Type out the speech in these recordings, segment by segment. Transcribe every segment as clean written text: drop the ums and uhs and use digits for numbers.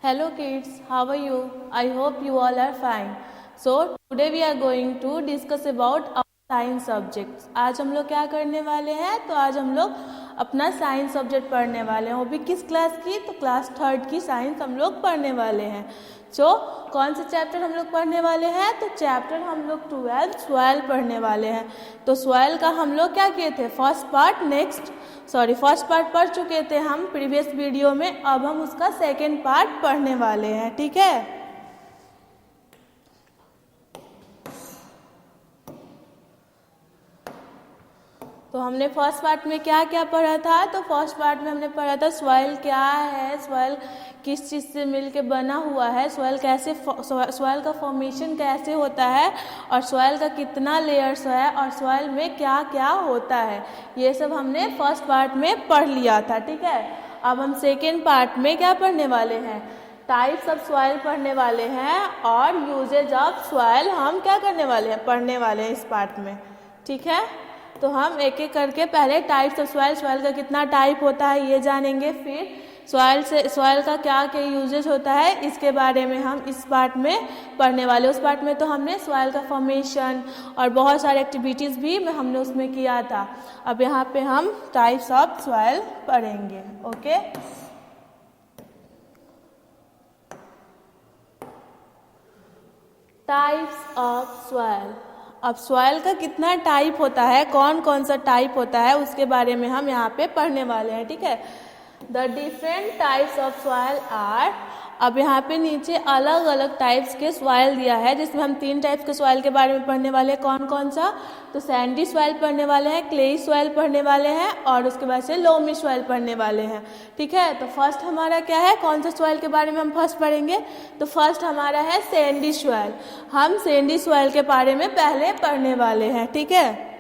Hello kids, how are you? I hope you all are fine. So today we are going to discuss about our science subjects. आज हम लोग क्या करने वाले हैं? तो आज हम लोग अपना साइंस सब्जेक्ट पढ़ने वाले हैं। वो भी किस क्लास की? तो क्लास 3 की साइंस हम लोग पढ़ने वाले हैं। कौन से चैप्टर हम लोग पढ़ने वाले हैं? तो चैप्टर हम लोग 12 सॉइल पढ़ने वाले हैं। तो सॉइल का हम लोग क्या किए थे? फर्स्ट पार्ट पढ़ चुके थे हम प्रीवियस वीडियो में। अब हम उसका सेकेंड पार्ट पढ़ने वाले हैं, ठीक है। तो हमने फर्स्ट पार्ट में क्या क्या पढ़ा था? तो फर्स्ट पार्ट में हमने पढ़ा था सॉइल क्या है, सॉइल किस चीज़ से मिलके बना हुआ है, सॉइल का फॉर्मेशन कैसे होता है, और सॉइल का कितना लेयर्स है, और सॉइल में क्या क्या होता है, ये सब हमने फर्स्ट पार्ट में पढ़ लिया था, ठीक है। अब हम सेकेंड पार्ट में क्या पढ़ने वाले हैं? टाइप्स ऑफ सॉइल पढ़ने वाले हैं, और यूजेज ऑफ सॉइल हम क्या करने वाले हैं? पढ़ने वाले हैं इस पार्ट में, ठीक है। तो हम एक एक करके पहले टाइप्स ऑफ सॉइल का कितना टाइप होता है ये जानेंगे, फिर सॉइल का क्या क्या यूजेज होता है इसके बारे में हम इस पार्ट में पढ़ने वाले। उस पार्ट में तो हमने सॉइल का फॉर्मेशन और बहुत सारे एक्टिविटीज़ भी हमने उसमें किया था। अब यहाँ पे हम टाइप्स ऑफ सॉइल पढ़ेंगे, ओके। Types of soil. अब सॉइल का कितना टाइप होता है, कौन कौन सा टाइप होता है, उसके बारे में हम यहाँ पे पढ़ने वाले हैं, ठीक है। The different types of soil are. अब यहाँ पे नीचे अलग अलग टाइप्स के सॉइल दिया है, जिसमें हम 3 टाइप्स के सॉइल के बारे में पढ़ने वाले हैं। कौन कौन सा? तो सैंडी सॉइल पढ़ने वाले हैं, क्लेई सॉइल पढ़ने वाले हैं, और उसके बाद से लोमी सॉइल पढ़ने वाले हैं, ठीक है। तो फर्स्ट हमारा क्या है? कौन सा सॉइल के बारे में हम फर्स्ट पढ़ेंगे? तो फर्स्ट हमारा है सैंडी सॉइल। हम सैंडी सॉइल के बारे में पहले पढ़ने वाले हैं, ठीक है।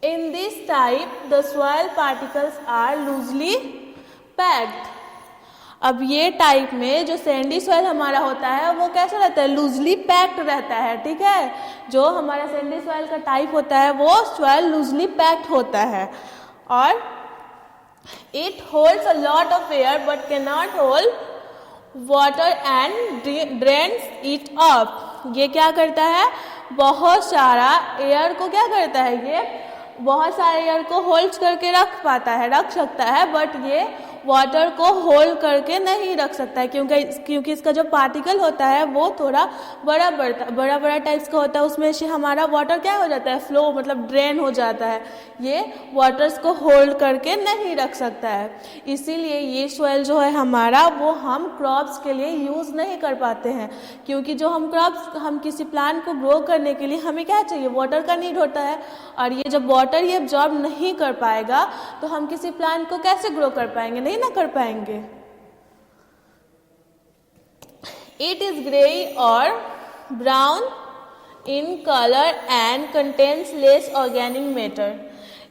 In this type, the soil particles are loosely packed. अब ये टाइप में जो सैंडी सॉइल हमारा होता है वो कैसा रहता है? लूजली पैक्ड रहता है, ठीक है। जो हमारा सैंडी सॉइल का टाइप होता है वो सॉइल लूजली पैक्ड होता है, और it holds a lot of air but can not hold water and drains it up. ये क्या करता है? बहुत सारा एयर को क्या करता है? ये बहुत सारे एयर को होल्ड करके रख सकता है, बट ये वाटर को होल्ड करके नहीं रख सकता है, क्योंकि इसका जो पार्टिकल होता है वो थोड़ा बड़ा टाइप्स का होता है। उसमें से हमारा वाटर क्या हो जाता है? फ्लो, मतलब ड्रेन हो जाता है। ये वाटर्स को होल्ड करके नहीं रख सकता है, इसीलिए ये सॉइल जो है हमारा वो हम क्रॉप्स के लिए यूज़ नहीं कर पाते हैं, क्योंकि जो हम किसी प्लांट को ग्रो करने के लिए हमें क्या चाहिए? वाटर का नीड होता है, और ये जब वाटर ये एब्जॉर्ब नहीं कर पाएगा तो हम किसी प्लांट को कैसे ग्रो कर पाएंगे? नहीं ना कर पाएंगे। इट इज ग्रे और brown in colour and contains less organic matter.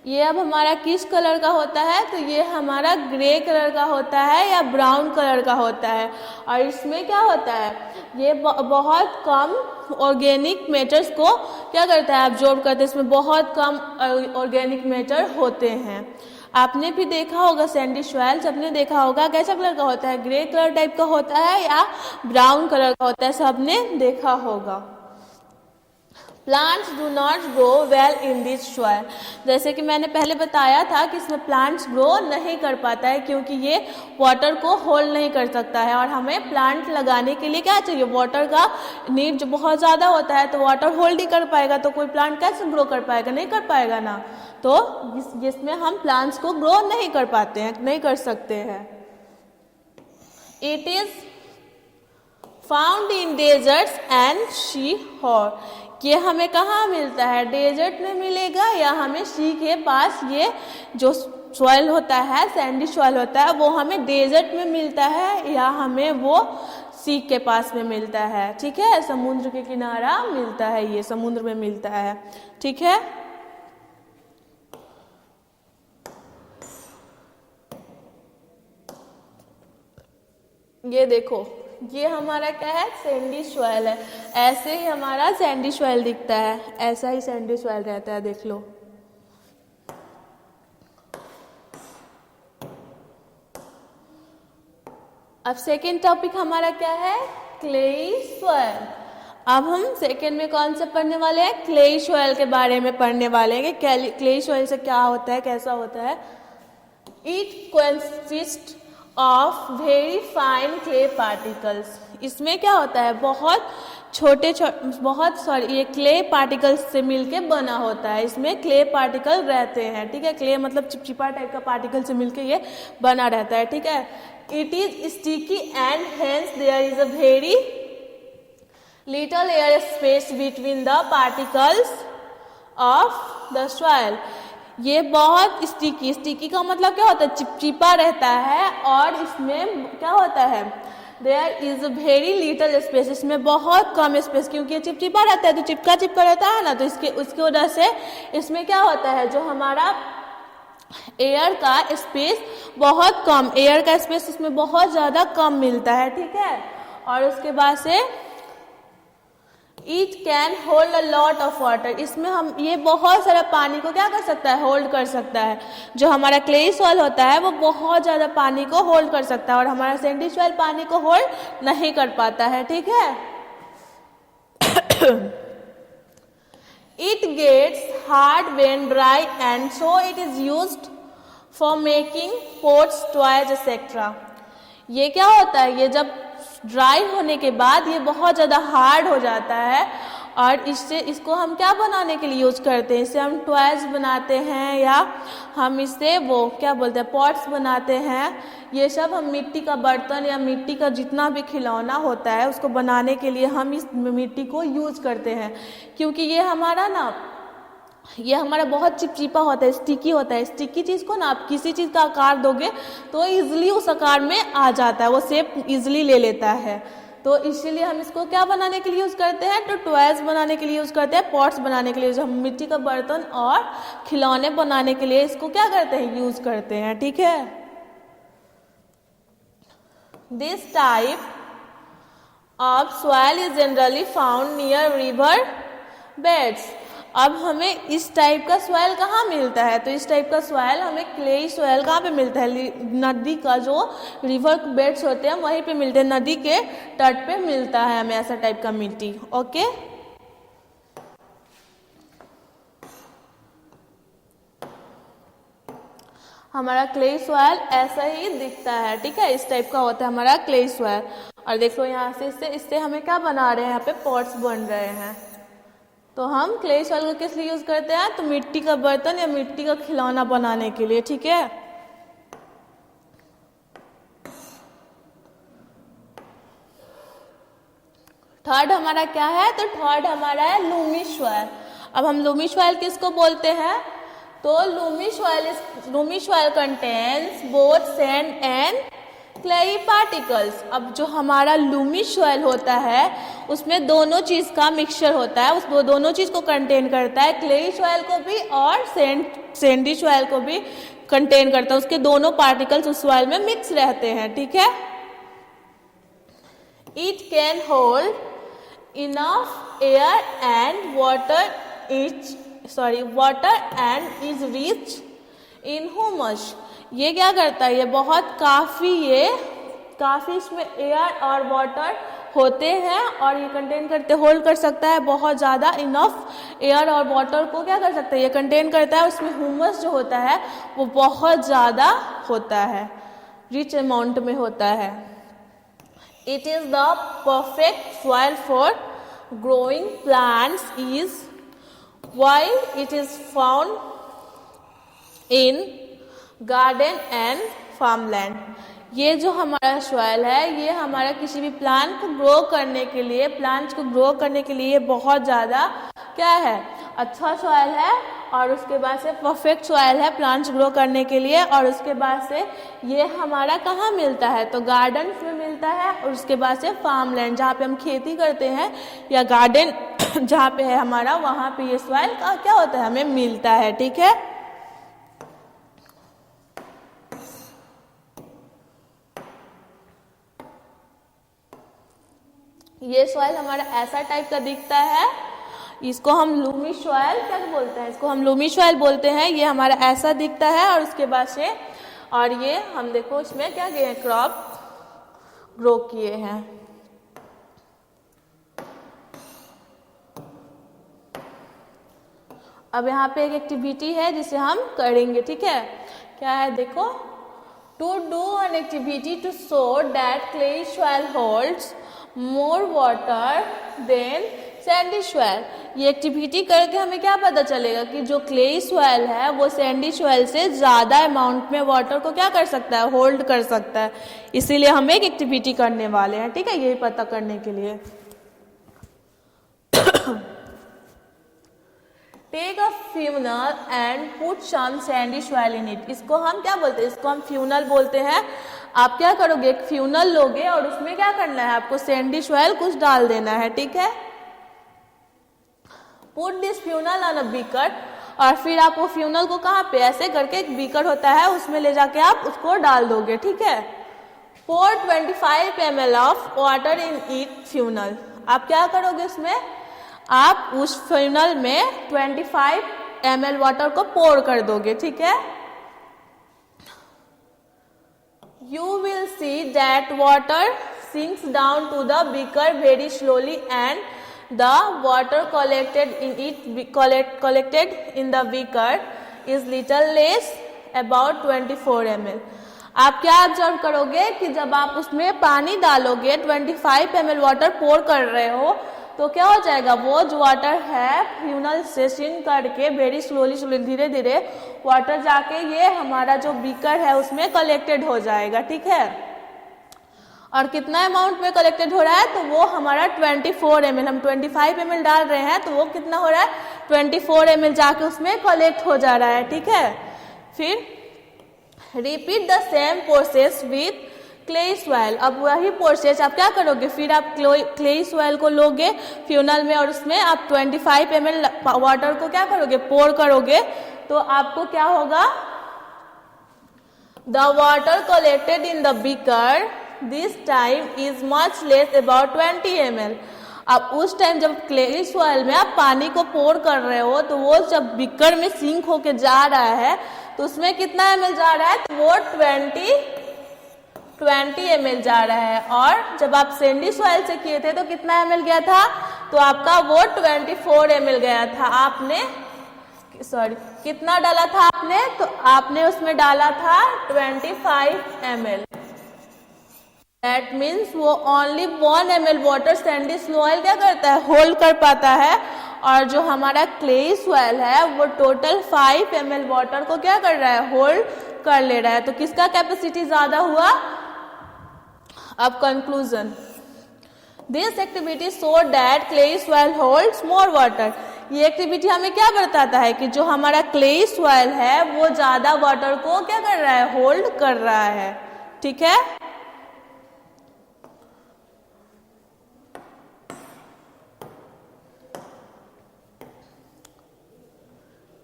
ये अब हमारा किस कलर का होता है? तो ये हमारा ग्रे कलर का होता है या ब्राउन कलर का होता है, और इसमें क्या होता है? ये बहुत कम ऑर्गेनिक मैटर्स को क्या करता है? एब्जॉर्ब करता है। इसमें बहुत कम ऑर्गेनिक मैटर होते हैं। आपने भी देखा होगा सैंडी सॉइल, सबने देखा होगा कैसा कलर का होता है? ग्रे कलर टाइप का होता है या ब्राउन कलर का होता है? सबने देखा होगा। Plants do not grow well in this soil. जैसे कि मैंने पहले बताया था कि इसमें प्लांट्स ग्रो नहीं कर पाता है, क्योंकि ये वाटर को होल्ड नहीं कर सकता है, और हमें प्लांट लगाने के लिए क्या चाहिए? वाटर का नीड जो बहुत ज़्यादा होता है, तो वाटर होल्ड नहीं कर पाएगा तो कोई प्लांट कैसे ग्रो कर पाएगा? नहीं कर पाएगा ना। तो जिसमें हम प्लांट्स को ग्रो नहीं कर पाते हैं, नहीं कर सकते हैं। It is found in deserts and sea shore. ये हमें कहाँ मिलता है? डेजर्ट में मिलेगा, या हमें सी के पास ये जो सॉइल होता है, सैंडी सॉइल होता है, वो हमें डेजर्ट में मिलता है, या हमें वो सी के पास में मिलता है, ठीक है। समुद्र के किनारा मिलता है, ये समुद्र में मिलता है, ठीक है। ये देखो, ये हमारा क्या है? सैंडी सॉइल है। ऐसे ही हमारा सैंडी सॉइल दिखता है, ऐसा ही सैंडी सॉइल रहता है, देख लो। अब सेकेंड टॉपिक हमारा क्या है, क्लेई सॉइल। अब हम सेकेंड में कौन सा पढ़ने वाले हैं, क्लेई सॉइल के बारे में पढ़ने वाले हैं कि क्लेई सॉइल से क्या होता है, कैसा होता है। It consist of very fine clay particles. इसमें क्या होता है, ये क्ले पार्टिकल्स से मिलके बना होता है। इसमें क्ले पार्टिकल रहते हैं, ठीक है। क्ले मतलब चिपचिपा टाइप का पार्टिकल से मिलके ये बना रहता है, ठीक है। It is sticky and hence there is a very little air space between the particles of the soil. ये बहुत स्टिकी का मतलब क्या होता है, चिपचिपा रहता है, और इसमें क्या होता है, there is a very little space, इसमें बहुत कम स्पेस, क्योंकि ये चिपचिपा रहता है तो चिपका रहता है ना, तो उसकी वजह से इसमें क्या होता है, जो हमारा एयर का स्पेस बहुत कम, एयर का स्पेस इसमें बहुत ज़्यादा कम मिलता है, ठीक है। और उसके बाद से it can hold a lot of water, इसमें हम ये बहुत सारा पानी को क्या कर सकता है, होल्ड कर सकता है। जो हमारा क्लेई सॉइल होता है वो बहुत ज़्यादा पानी को होल्ड कर सकता है, और हमारा सैंडी सॉइल पानी को होल्ड नहीं कर पाता है, ठीक है। It gets hard when dry and so it is used for making pots, toys etcetera. ये क्या होता है, ये जब ड्राई होने के बाद ये बहुत ज़्यादा हार्ड हो जाता है, और इसको हम क्या बनाने के लिए यूज करते हैं, इससे हम टॉयज बनाते हैं, या हम इससे वो क्या बोलते हैं, पॉट्स बनाते हैं। ये सब हम मिट्टी का बर्तन या मिट्टी का जितना भी खिलौना होता है उसको बनाने के लिए हम इस मिट्टी को यूज करते हैं, क्योंकि ये हमारा बहुत चिपचिपा होता है, स्टिकी होता है। स्टिकी चीज़ को ना आप किसी चीज़ का आकार दोगे तो इजीली उस आकार में आ जाता है, वो शेप इजीली ले लेता है। तो इसीलिए हम इसको क्या बनाने के लिए यूज़ करते हैं, तो टॉयज बनाने के लिए यूज़ करते हैं, पॉट्स बनाने के लिए, जो हम मिट्टी का बर्तन और खिलौने बनाने के लिए इसको क्या करते हैं, यूज़ करते हैं, ठीक है। This type of soil is generally found near river beds. अब हमें इस टाइप का सॉइल कहाँ मिलता है, तो इस टाइप का सॉइल हमें क्लेई सॉइल कहाँ पे मिलता है, नदी का जो रिवर बेड्स होते हैं वहीं पे मिलते हैं, नदी के तट पे मिलता है हमें ऐसा टाइप का मिट्टी, ओके। हमारा क्लेई सॉइल ऐसा ही दिखता है, ठीक है, इस टाइप का होता है हमारा क्लेई सॉइल। और देखो यहाँ से इससे हमें क्या बना रहे हैं, यहाँ पे पॉट्स बन रहे हैं। तो हम क्ले सॉइल को किस लिए यूज करते हैं, तो मिट्टी का बर्तन या मिट्टी का खिलौना बनाने के लिए, ठीक है। थर्ड हमारा क्या है, तो थर्ड हमारा है लूमी सॉइल। अब हम लूमी सॉइल किसको बोलते हैं, तो loamy soil contains both sand and clay particles. अब जो हमारा लूमी सॉइल होता है उसमें दोनों चीज़ का मिक्सचर होता है, उस दोनों चीज़ को कंटेन करता है, क्लेई सॉइल को भी और सैंडी सॉइल को भी कंटेन करता है। उसके दोनों पार्टिकल्स उस सॉइल में मिक्स रहते हैं, ठीक है। It can hold enough air and water and is rich in humus. ये क्या करता है, ये काफ़ी इसमें एयर और वाटर होते हैं, और ये होल्ड कर सकता है बहुत ज़्यादा, इनफ एयर और वाटर को क्या कर सकता है, ये कंटेन करता है। उसमें ह्यूमस जो होता है वो बहुत ज़्यादा होता है, रिच अमाउंट में होता है। It is the perfect soil for growing plants is while it is found in garden and farmland. ये जो हमारा सॉइल है ये हमारा किसी भी प्लांट्स को ग्रो करने के लिए बहुत ज़्यादा क्या है, अच्छा सॉइल है, और उसके बाद से परफेक्ट सॉइल है प्लांट्स ग्रो करने के लिए। और उसके बाद से ये हमारा कहाँ मिलता है, तो गार्डन्स में मिलता है, और उसके बाद से फार्मलैंड जहाँ पे हम खेती करते हैं, या गार्डन जहाँ पे है हमारा, वहाँ पे ये सॉइल का क्या होता है, हमें मिलता है, ठीक है। ये सॉइल हमारा ऐसा टाइप का दिखता है, इसको हम लूमी सॉइल क्या बोलते हैं, इसको हम लूमी सॉइल बोलते हैं। ये हमारा ऐसा दिखता है, और उसके बाद से और ये हम देखो इसमें क्या किए हैं, क्रॉप ग्रो किए हैं। अब यहाँ पे एक एक्टिविटी है जिसे हम करेंगे, ठीक है। क्या है देखो, to do an activity to show that clay soil holds more water than sandy soil. ये एक्टिविटी करके हमें क्या पता चलेगा कि जो क्ले सॉइल है वो सैंडी सॉइल से ज़्यादा अमाउंट में वाटर को क्या कर सकता है, होल्ड कर सकता है। इसीलिए हम एक एक्टिविटी करने वाले हैं, ठीक है, यही पता करने के लिए। Take a funnel and put some sandy soil in it. इसको हम क्या बोलते हैं, इसको हम फ्यूनल बोलते हैं। आप क्या करोगे, एक फ्यूनल लोगे और उसमें क्या करना है, आपको सैंडी सॉइल कुछ डाल देना है, ठीक है। Put this funnel on a beaker, और फिर आप वो फ्यूनल को कहाँ पे, ऐसे करके एक बीकर होता है उसमें ले जाके आप उसको डाल दोगे, ठीक है। pour 25 ml of water in it funnel. आप क्या करोगे उसमें, आप उस फ्यूनल में 25 ml वाटर को पोर कर दोगे, ठीक है। You will see that water sinks down to the beaker very slowly and the water collected in the beaker is little less about 24 ml। आप क्या ऑब्जर्व करोगे कि जब आप उसमें पानी डालोगे, 25 ml वाटर पोर कर रहे हो, तो क्या हो जाएगा, वो जो वाटर है फ्यूनल से सिंक करके वेरी स्लोली धीरे धीरे वाटर जाके ये हमारा जो बीकर है उसमें कलेक्टेड हो जाएगा, ठीक है। और कितना अमाउंट में कलेक्टेड हो रहा है, तो वो हमारा 24 ml, हम 25 ml डाल रहे हैं तो वो कितना हो रहा है, 24 ml जाके उसमें कलेक्ट हो जा रहा है, ठीक है। फिर repeat the same process with clay soil. अब वही प्रोसेस आप क्या करोगे, फिर आप क्ले सॉइल को लोगे फ्यूनल में और उसमें आप 25 ml वाटर को क्या करोगे, पोर करोगे, तो आपको क्या होगा, the water collected in the beaker this time is much less about 20 ml। अब उस टाइम जब क्ले सॉइल में आप पानी को पोर कर रहे हो तो वो जब बीकर में सिंक होके जा रहा है तो उसमें कितना ml जा रहा है, तो वो 20 ml जा रहा है। और जब आप सैंडी सॉइल से किए थे तो कितना ml गया था, तो आपका वो 24 ml गया था। आपने कितना डाला था आपने, तो आपने उसमें डाला था 25 ml। दैट मीन्स वो only 1 ml water Sandy soil क्या करता है, होल्ड कर पाता है, और जो हमारा क्ले सॉइल है वो टोटल 5 ml वाटर को क्या कर रहा है, होल्ड कर ले रहा है। तो किसका कैपेसिटी ज्यादा हुआ। अब conclusion, this activity show that clay soil holds more water. ये एक्टिविटी हमें क्या बताता है कि जो हमारा क्ले सॉइल है वो ज्यादा वाटर को क्या कर रहा है, होल्ड कर रहा है, ठीक है।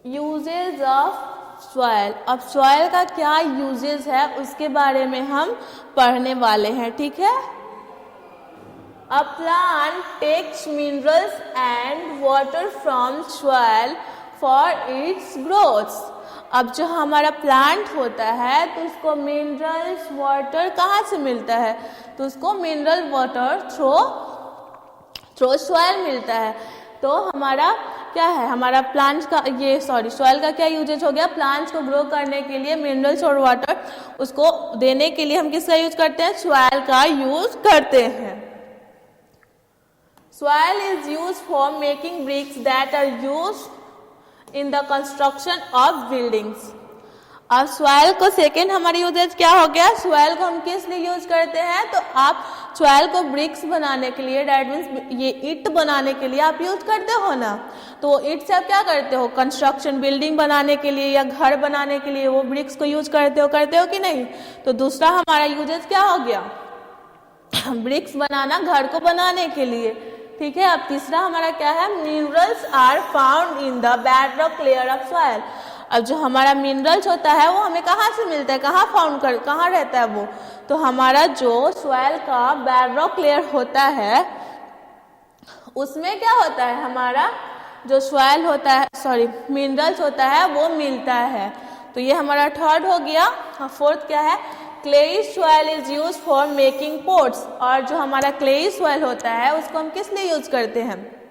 Uses of soil. अब सॉइल का क्या यूजेज है उसके बारे में हम पढ़ने वाले हैं, ठीक है। A plant takes minerals and water from soil for its growth। अब जो हमारा प्लांट होता है तो उसको मिनरल्स वाटर कहाँ से मिलता है, तो उसको मिनरल वाटर थ्रो सॉइल मिलता है। तो हमारा क्या है, हमारा प्लांट्स का सॉइल का क्या यूजेज हो गया, प्लांट्स को ग्रो करने के लिए मिनरल्स और वाटर उसको देने के लिए हम किसका यूज करते हैं, सॉइल का यूज करते हैं। Soil is used for making bricks that are used in the construction of buildings। अब सॉइल को सेकेंड हमारी यूजेज क्या हो गया, सॉइल को हम किस लिए यूज करते हैं, तो आप सॉइल को ब्रिक्स बनाने के लिए, दैट मीन्स ये ईंट बनाने के लिए आप यूज करते हो ना। तो ईंट से आप क्या करते हो, कंस्ट्रक्शन बिल्डिंग बनाने के लिए या घर बनाने के लिए वो ब्रिक्स को यूज करते हो कि नहीं। तो दूसरा हमारा यूजेज क्या हो गया, ब्रिक्स बनाना घर को बनाने के लिए, ठीक है। अब तीसरा हमारा क्या है, minerals are found in the bedrock layer of soil. अब जो हमारा मिनरल्स होता है वो हमें कहाँ से मिलता है, कहाँ रहता है वो, तो हमारा जो सॉइल का बेडरॉक लेयर होता है उसमें क्या होता है, हमारा जो सॉइल होता है मिनरल्स होता है वो मिलता है। तो ये हमारा थर्ड हो गया। फोर्थ क्या है, clay soil is use for making pots, और जो हमारा क्लेई सॉइल होता है उसको हम किस लिए यूज करते हैं?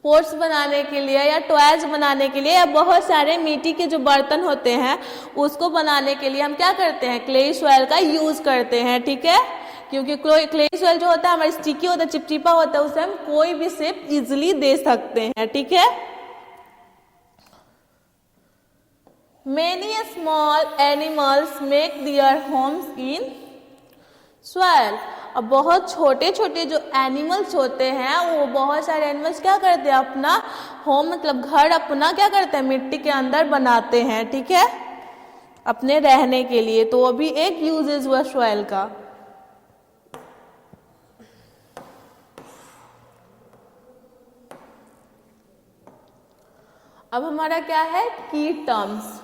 पोट्स बनाने के लिए या टॉयज बनाने के लिए, या बहुत सारे मिट्टी के जो बर्तन होते हैं उसको बनाने के लिए हम क्या करते हैं? क्लेई सॉइल का यूज करते हैं, ठीक है। क्योंकि क्लेई सॉइल जो होता है हमारा स्टिकी होता है, चिपचिपा होता है, उसे हम कोई भी शेप इजिली दे सकते हैं, ठीक है। Many small animals make their homes in soil. अब बहुत छोटे छोटे जो एनिमल्स होते हैं, वो बहुत सारे एनिमल्स क्या करते हैं? अपना होम मतलब घर अपना क्या करते हैं? मिट्टी के अंदर बनाते हैं, ठीक है, अपने रहने के लिए। तो वो भी एक यूजेज हुआ सॉइल का। अब हमारा क्या है? की टर्म्स।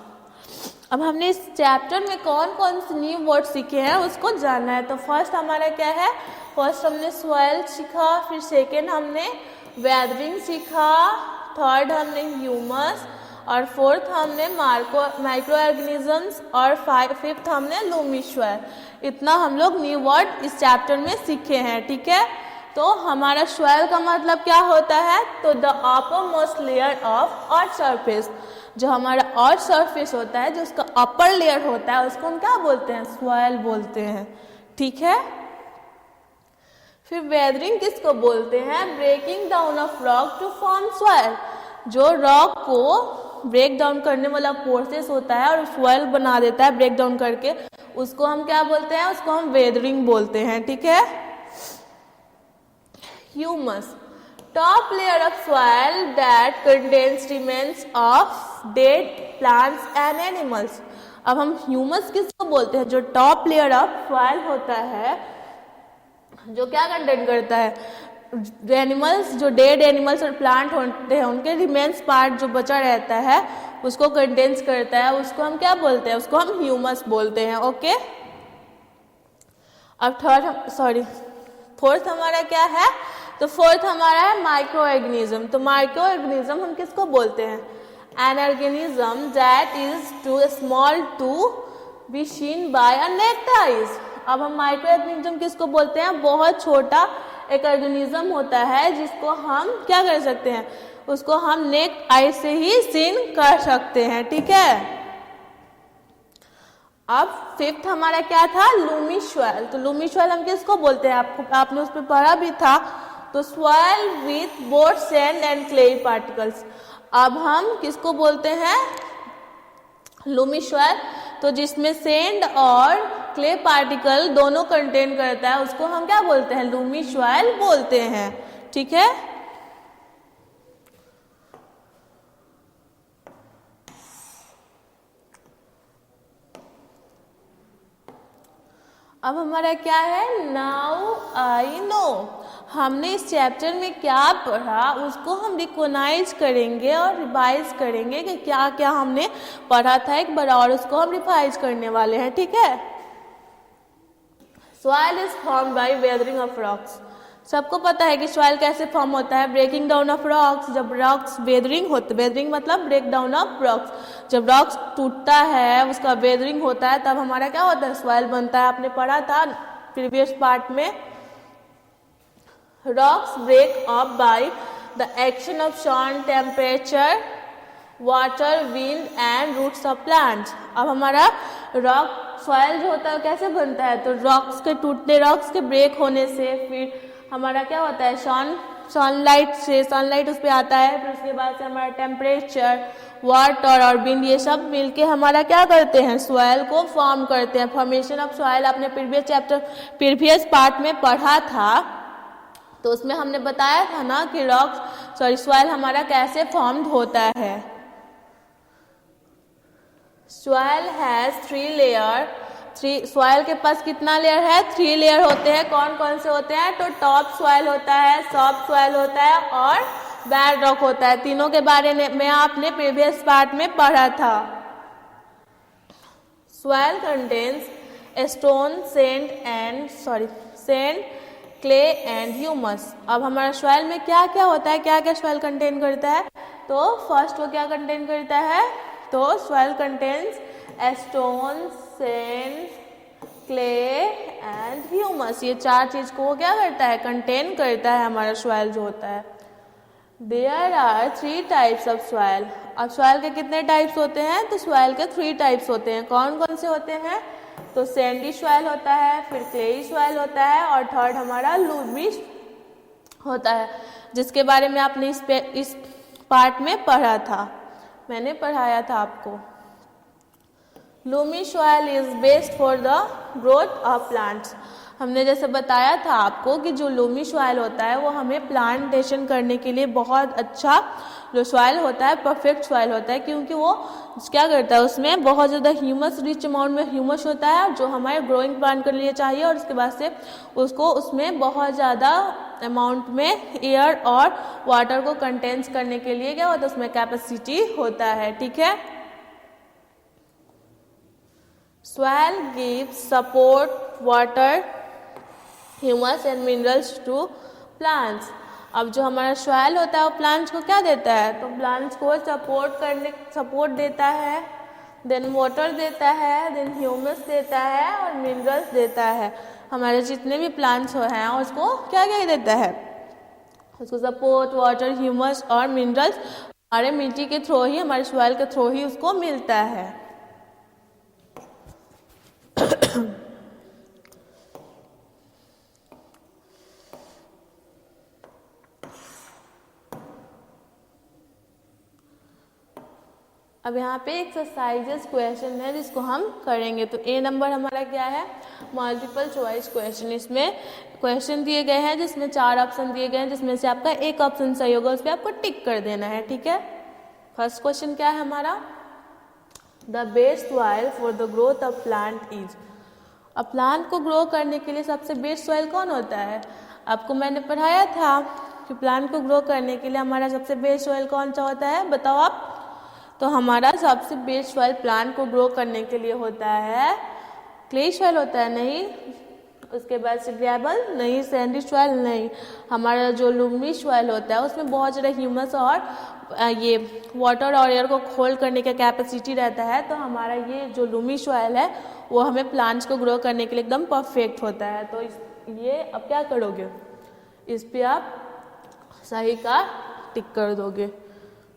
अब हमने इस चैप्टर में कौन कौन से न्यू वर्ड सीखे हैं उसको जानना है। तो फर्स्ट हमारा क्या है? फर्स्ट हमने सॉइल सीखा, फिर सेकेंड हमने वेदरिंग सीखा, थर्ड हमने ह्यूमस, और फोर्थ हमने माइक्रो ऑर्गेनिजम्स, और फिफ्थ हमने लूमी सॉइल। इतना हम लोग न्यू वर्ड इस चैप्टर में सीखे हैं, ठीक है। तो हमारा सॉइल का मतलब क्या होता है? तो the upper most layer of earth surface, जो हमारा अर्थ सरफेस होता है, जो उसका अपर लेयर होता है, उसको हम क्या बोलते हैं? सॉइल बोलते हैं, ठीक है। फिर वेदरिंग किसको बोलते हैं? Breaking down of rock to form soil. जो रॉक को ब्रेक डाउन करने वाला प्रोसेस होता है और सॉइल बना देता है ब्रेक डाउन करके, उसको हम क्या बोलते हैं? उसको हम वेदरिंग बोलते हैं, ठीक है। Humus, top layer of soil that contains remains of dead plants and animals. अब हम ह्यूमस किसको बोलते हैं? जो टॉप लेयर ऑफ सॉइल होता है, जो क्या कंटेन करता है? एनिमल्स, जो डेड एनिमल्स और प्लांट होते हैं उनके रिमेन्स पार्ट जो बचा रहता है उसको कंटेन्स करता है, उसको हम क्या बोलते हैं? उसको हम ह्यूमस बोलते हैं, ओके। अब फोर्थ हमारा क्या है? तो फोर्थ हमारा है माइक्रो ऑर्गेनिज्म। तो माइक्रो ऑर्गेनिज्म हम किसको बोलते हैं? An organism that is too small to be seen by a naked eyes. अब हम माइक्रो ऑर्गेनिज्म किसको बोलते हैं? बहुत छोटा एक ऑर्गेनिज्म होता है जिसको हम क्या कर सकते हैं? उसको हम नेक्ड आई से ही सीन कर सकते हैं, ठीक है। अब फिफ्थ हमारा क्या था? Lumi soil. तो लूमी सॉइल हम किसको बोलते हैं? आपने उस पर पढ़ा भी था। तो soil with both sand and clay particles. अब हम किसको बोलते हैं? Lumi soil. तो जिसमें सैंड और क्ले पार्टिकल दोनों कंटेन करता है उसको हम क्या बोलते हैं? लूमी सॉइल बोलते हैं, ठीक है। अब हमारा क्या है? Now I know. हमने इस चैप्टर में क्या पढ़ा उसको हम रिकॉग्नाइज करेंगे और रिवाइज करेंगे कि क्या क्या हमने पढ़ा था एक बार, और उसको हम रिवाइज करने वाले हैं, ठीक है। Soil is form by weathering of rocks. सबको पता है कि सॉइल कैसे फॉर्म होता है? Breaking down of rocks. जब रॉक्स वेदरिंग होते, वेदरिंग मतलब ब्रेक डाउन ऑफ रॉक्स। जब रॉक्स टूटता है उसका वेदरिंग होता है तब हमारा क्या होता है? सॉइल बनता है। आपने पढ़ा था प्रीवियस पार्ट में। Rocks break up by the action of sun, temperature, water, wind and roots of plants. अब हमारा रॉक सॉइल जो होता है कैसे बनता है? तो रॉक्स के टूटने, रॉक्स के ब्रेक होने से फिर हमारा क्या होता है? सनलाइट से, सनलाइट उस पर आता है, फिर उसके बाद से हमारा टेम्परेचर, वाटर और विंड, ये सब मिलके हमारा क्या करते हैं? सॉइल को फॉर्म करते हैं। फॉर्मेशन ऑफ सॉइल आपने प्रीवियस पार्ट में पढ़ा था, तो उसमें हमने बताया था ना कि सॉइल हमारा कैसे फॉर्म्ड होता है। Soil has 3 layer. सॉइल के पास कितना लेयर है? 3 लेयर होते हैं। कौन कौन से होते हैं? तो टॉप सॉइल होता है, सॉफ्ट सॉइल होता है और बेड रॉक होता है। तीनों के बारे में आपने प्रीवियस पार्ट में पढ़ा था। Soil contains stone, sand, clay and humus. अब हमारा सॉइल में क्या क्या होता है? क्या क्या सॉइल कंटेन करता है? तो फर्स्ट वो क्या कंटेन करता है? तो soil contains stone, sand, clay and humus, ये चार चीज को वो क्या करता है, कंटेन करता है हमारा सॉइल जो होता है। There are 3 types of soil. अब सॉइल के कितने टाइप्स होते हैं, तो सॉइल के 3 टाइप्स होते हैं। कौन कौन से होते हैं, तो सैंडी सॉइल होता है, फिर क्लेई सॉइल होता है, और थर्ड हमारा लूमी होता है, जिसके बारे में आपने इस पार्ट में पढ़ा था, मैंने पढ़ाया था आपको। Lumi soil is best for the growth of plants. हमने जैसे बताया था आपको कि जो लूमी सॉइल होता है वो हमें प्लांटेशन करने के लिए बहुत अच्छा जो सॉइल होता है, परफेक्ट सॉइल होता है, क्योंकि वो क्या करता है, उसमें बहुत ज़्यादा ह्यूमस, रिच अमाउंट में ह्यूमस होता है जो हमारे ग्रोइंग प्लांट के लिए चाहिए, और उसके बाद से उसको उसमें बहुत ज़्यादा अमाउंट में एयर और वाटर को कंटेन्स करने के लिए क्या होता है, उसमें कैपेसिटी होता है। ठीक है, soil gives support, water, humus and minerals to plants. अब जो हमारा सॉइल होता है वो प्लांट्स को क्या देता है, तो प्लांट्स को सपोर्ट देता है, देन वाटर देता है, देन ह्यूमस देता है और मिनरल्स देता है। हमारे जितने भी प्लांट्स हैं उसको क्या क्या देता है, उसको सपोर्ट, वाटर, ह्यूमस और मिनरल्स हमारे मिट्टी के थ्रू ही, हमारे सॉइल के थ्रू ही उसको मिलता है। अब यहाँ पे एक्सरसाइजेस क्वेश्चन है जिसको हम करेंगे। तो ए नंबर हमारा क्या है, मल्टीपल चॉइस क्वेश्चन। इसमें क्वेश्चन दिए गए हैं जिसमें 4 ऑप्शन दिए गए हैं, जिसमें से आपका एक ऑप्शन सही होगा, उस पर आपको टिक कर देना है। ठीक है, फर्स्ट क्वेश्चन क्या है हमारा, the best soil for the growth of plant is. अब प्लांट को ग्रो करने के लिए सबसे बेस्ट सॉइल कौन होता है, आपको मैंने पढ़ाया था कि प्लांट को ग्रो करने के लिए हमारा सबसे बेस्ट सॉइल कौन सा होता है, बताओ आप। तो हमारा सबसे बेस्ट सॉइल प्लांट को ग्रो करने के लिए होता है क्ले सॉइल होता है, नहीं, उसके बाद से ग्रेवल नहीं, सैंडी सॉइल नहीं, हमारा जो लूमी सॉइल होता है उसमें बहुत ज़्यादा ह्यूमस और ये वाटर और एयर को होल्ड करने का कैपेसिटी रहता है। तो हमारा ये जो लूमी सॉइल है वो हमें प्लांट्स को ग्रो करने के लिए एकदम परफेक्ट होता है। तो ये अब क्या करोगे, इस पे आप सही का टिक कर दोगे।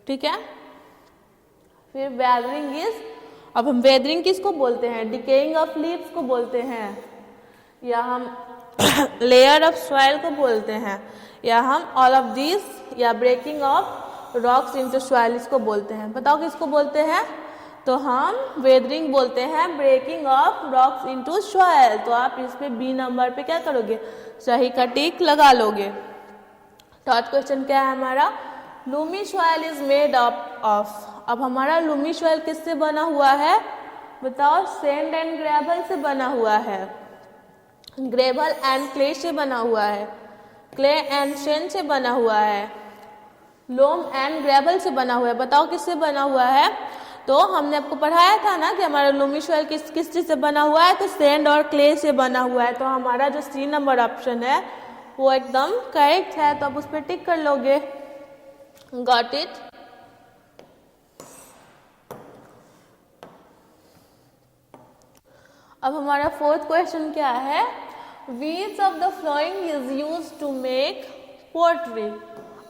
ठीक है, फिर वेदरिंग इज, अब हम वेदरिंग किसको बोलते हैं, डिकेइंग ऑफ लीव्स को बोलते हैं, या हम लेयर ऑफ सॉइल को बोलते हैं, या हम ऑल ऑफ दिस, या breaking of rocks into soil इसको बोलते हैं। बताओ किसको बोलते हैं, तो हम वेदरिंग बोलते हैं, breaking of rocks into soil. तो आप इस पे बी नंबर पे क्या करोगे, सही का टिक लगा लोगे। थर्ड क्वेश्चन क्या है हमारा, Lumi soil is made up of. अब हमारा लूमी सॉइल किससे बना हुआ है, बताओ, सैंड एंड ग्रेवल से बना हुआ है, ग्रेवल एंड क्ले से बना हुआ है, क्ले एंड सैंड से बना हुआ है, लोम एंड ग्रेवल से बना हुआ है। बताओ किससे बना हुआ है, तो हमने आपको पढ़ाया था ना कि हमारा लूमी सॉइल किस चीज से बना हुआ है, तो सैंड और क्ले से बना हुआ है। तो हमारा जो सी नंबर ऑप्शन है वो एकदम करेक्ट है, तो आप उस पर टिक कर लोगे। Got it. अब हमारा फोर्थ क्वेश्चन क्या है, which of the following is use to make pottery.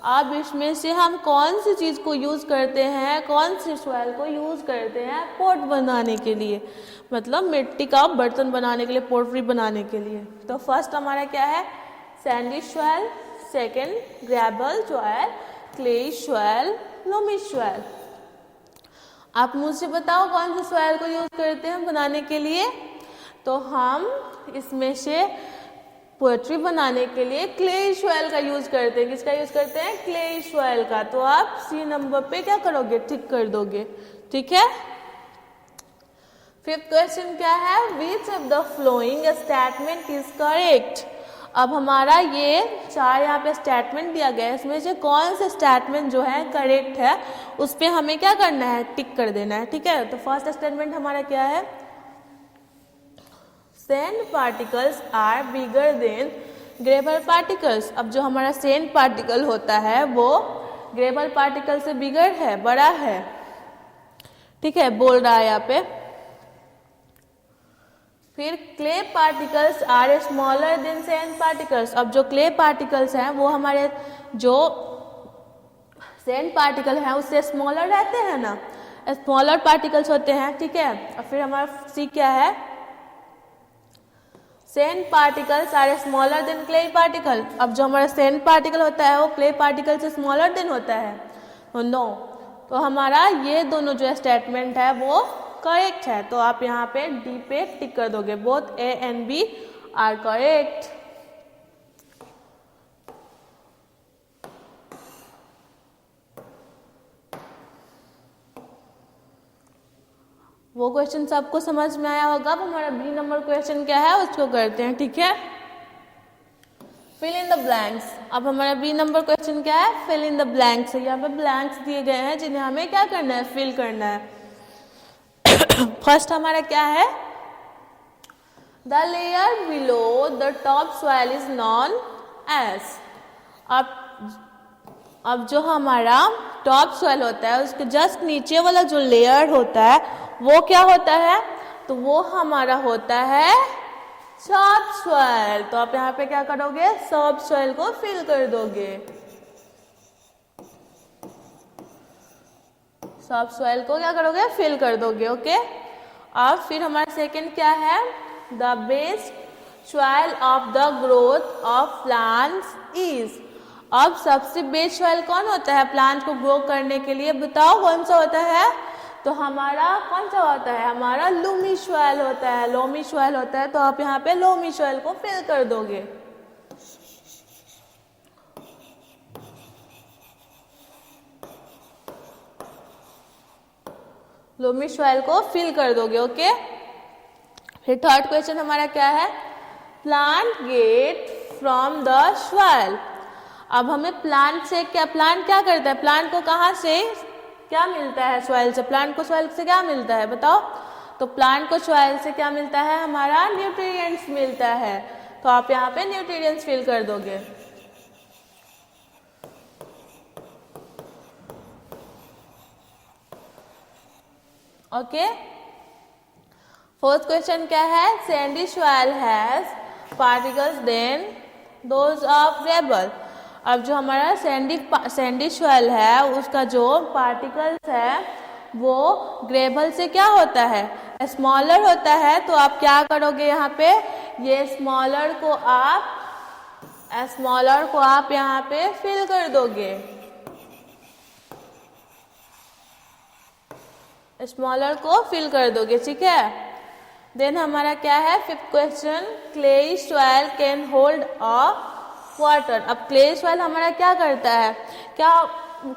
अब इसमें से हम कौन सी चीज को यूज करते हैं, कौन सी सॉइल को यूज करते हैं पोट बनाने के लिए, मतलब मिट्टी का बर्तन बनाने के लिए, पोट्री बनाने के लिए। तो फर्स्ट हमारा क्या है, sandy soil, second gravel soil, clay soil, Lumi soil. आप मुझसे बताओ कौन सी सॉइल को यूज करते हैं बनाने के लिए, तो हम इसमें से पोएट्री बनाने के लिए क्ले सॉइल का यूज करते हैं। किसका यूज करते हैं, क्ले सॉइल का। तो आप सी नंबर पे क्या करोगे, टिक कर दोगे। ठीक है, फिफ्थ क्वेश्चन क्या है, which of the following statement is correct. अब हमारा ये 4 यहाँ पे स्टेटमेंट दिया गया है, इसमें से कौन से स्टेटमेंट जो है करेक्ट है उस पर हमें क्या करना है, टिक कर देना है। ठीक है, तो फर्स्ट स्टेटमेंट हमारा क्या है, sand particles are bigger than gravel particles. अब जो हमारा सैंड पार्टिकल होता है वो ग्रेवल पार्टिकल से बिगर है, बड़ा है। ठीक है, बोल रहा है यहाँ पे। फिर clay particles are smaller than sand particles. अब जो क्ले पार्टिकल्स हैं वो हमारे जो सैंड पार्टिकल हैं उससे स्मॉलर रहते हैं ना, स्मॉलर पार्टिकल्स होते हैं, ठीक है। और फिर हमारा सी क्या है, sand particles are smaller than clay particle. अब जो हमारा सैंड पार्टिकल होता है वो क्ले पार्टिकल से स्मॉलर देन होता है, तो नो। तो हमारा ये दोनों जो स्टेटमेंट है वो करेक्ट है। तो आप यहाँ पे डी पे टिक कर दोगे, both A and B are correct. वो क्वेश्चन सबको समझ में आया होगा। अब हमारा बी नंबर क्वेश्चन क्या है उसको करते हैं, ठीक है। Fill in the blanks. अब हमारा बी नंबर क्वेश्चन क्या है, फिल इन द ब्लैंक्स। यहाँ पे ब्लैंक्स दिए गए हैं जिन्हें हमें क्या करना है, फिल करना है। फर्स्ट हमारा क्या है, the layer below the top soil is known as. अब जो हमारा टॉप सॉइल होता है उसके जस्ट नीचे वाला जो लेयर होता है वो क्या होता है, तो वो हमारा होता है सब सॉइल। तो आप यहाँ पे क्या करोगे, सब सॉइल को फिल कर दोगे, सब सॉइल को क्या करोगे, फिल कर दोगे, ओके। अब फिर हमारा सेकंड क्या है, the best soil of the growth of plants is. अब सबसे बेस्ट सॉइल कौन होता है प्लांट को ग्रो करने के लिए, बताओ कौन सा होता है, तो हमारा कौन सा होता है, हमारा लोमी सॉइल होता है, लोमी सॉइल होता है। तो आप यहाँ पे लोमी सॉइल को फिल कर दोगे। लोमी सॉइल को फिल कर दोगे, ओके। फिर थर्ड क्वेश्चन हमारा क्या है, plant get from the soil. अब हमें प्लांट से क्या, प्लांट क्या करता है, प्लांट को कहाँ से क्या मिलता है, सॉइल से। प्लांट को सॉइल से क्या मिलता है बताओ, तो प्लांट को सॉइल से क्या मिलता है, हमारा न्यूट्रिएंट्स मिलता है। तो आप यहाँ पे न्यूट्रिएंट्स फिल कर दोगे, ओके। फोर्थ क्वेश्चन क्या है, sandy soil has particles than those of gravel. अब जो हमारा सैंडी सॉइल है उसका जो पार्टिकल्स है वो ग्रेवल से क्या होता है, स्मॉलर होता है। तो आप क्या करोगे यहाँ पे, ये स्मॉलर को आप यहाँ पे फिल कर दोगे, स्मॉलर को फिल कर दोगे, ठीक है। देन हमारा क्या है, fifth question, clay soil can hold a water. अब क्ले सॉइल हमारा क्या करता है, क्या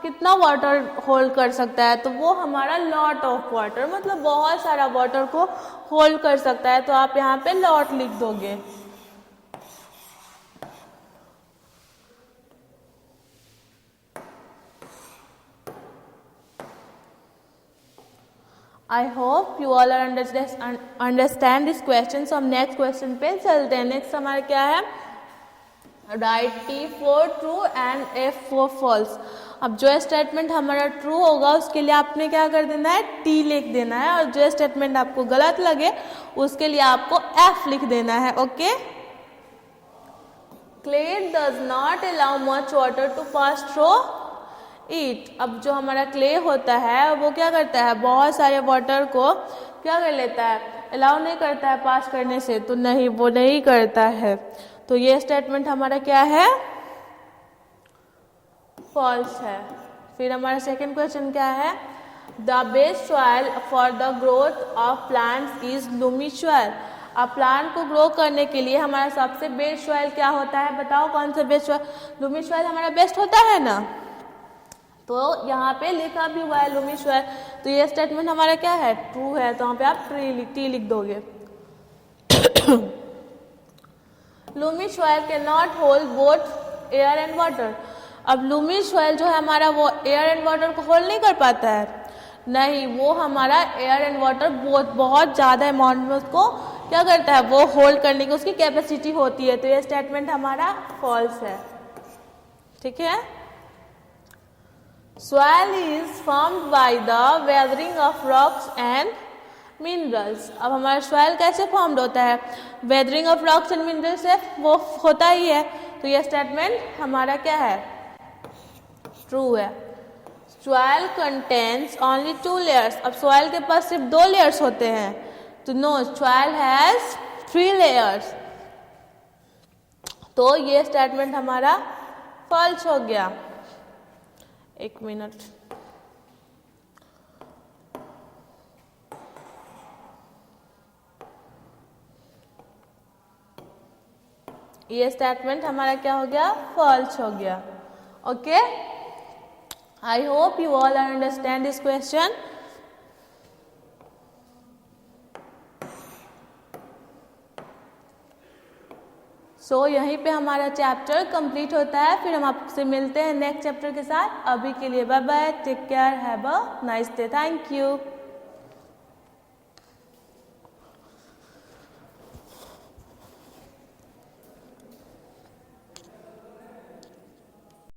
कितना वाटर होल्ड कर सकता है, तो वो हमारा लॉट ऑफ वाटर, मतलब बहुत सारा वाटर को होल्ड कर सकता है। तो आप यहाँ पे लॉट लिख दोगे, I hope you all are understand this question. हम नेक्स्ट क्वेश्चन पे चलते हैं। नेक्स्ट हमारा क्या है, write T for true and F for false. अब जो स्टेटमेंट हमारा ट्रू होगा उसके लिए आपने क्या कर देना है, T लिख देना है, और जो स्टेटमेंट आपको गलत लगे उसके लिए आपको F लिख देना है, okay. Clay does not allow much water to pass through it. अब जो हमारा क्ले होता है वो क्या करता है, बहुत सारे वाटर को क्या कर लेता है, अलाउ नहीं करता है पास करने से, तो नहीं, वो नहीं करता है। तो ये स्टेटमेंट हमारा क्या है, फॉल्स है। फिर हमारा सेकंड क्वेश्चन क्या है, the best soil for the growth of plants is Lumi soil. अब प्लांट को ग्रो करने के लिए हमारा सबसे बेस्ट सॉइल क्या होता है, बताओ कौन सा बेस्ट सॉइल, लूमी सॉइल हमारा बेस्ट होता है ना। तो यहाँ पे लिखा भी हुआ है लूमी सॉइल, तो ये स्टेटमेंट हमारा क्या है, ट्रू है। तो यहाँ पे आप टी लिख दोगे। Lumi soil can not hold both air and water. अब लूमी सॉइल जो है हमारा वो एयर एंड वाटर को होल्ड नहीं कर पाता है, नहीं, वो हमारा एयर एंड वाटर बहुत ज़्यादा अमाउंट में उसको क्या करता है, वो होल्ड करने की उसकी कैपेसिटी होती है। तो ये स्टेटमेंट हमारा फॉल्स है, ठीक है। Soil is formed by the weathering of rocks and minerals. अब हमारा सॉइल कैसे फॉर्म्ड होता है? Weathering of rocks and minerals से वो होता ही है, तो ये स्टेटमेंट हमारा क्या है? ट्रू है। Soil contains only 2 layers. अब सॉइल के पास सिर्फ 2 लेयर्स होते हैं, तो नो, सॉइल हैज 3 लेयर्स। तो ये स्टेटमेंट हमारा फॉल्स हो गया। एक मिनट, ये स्टेटमेंट हमारा क्या हो गया? फॉल्स हो गया। Okay, I hope you all understand this question. So यहीं पे हमारा चैप्टर कंप्लीट होता है, फिर हम आपसे मिलते हैं नेक्स्ट चैप्टर के साथ। अभी के लिए bye bye, take care, have a nice day, thank you.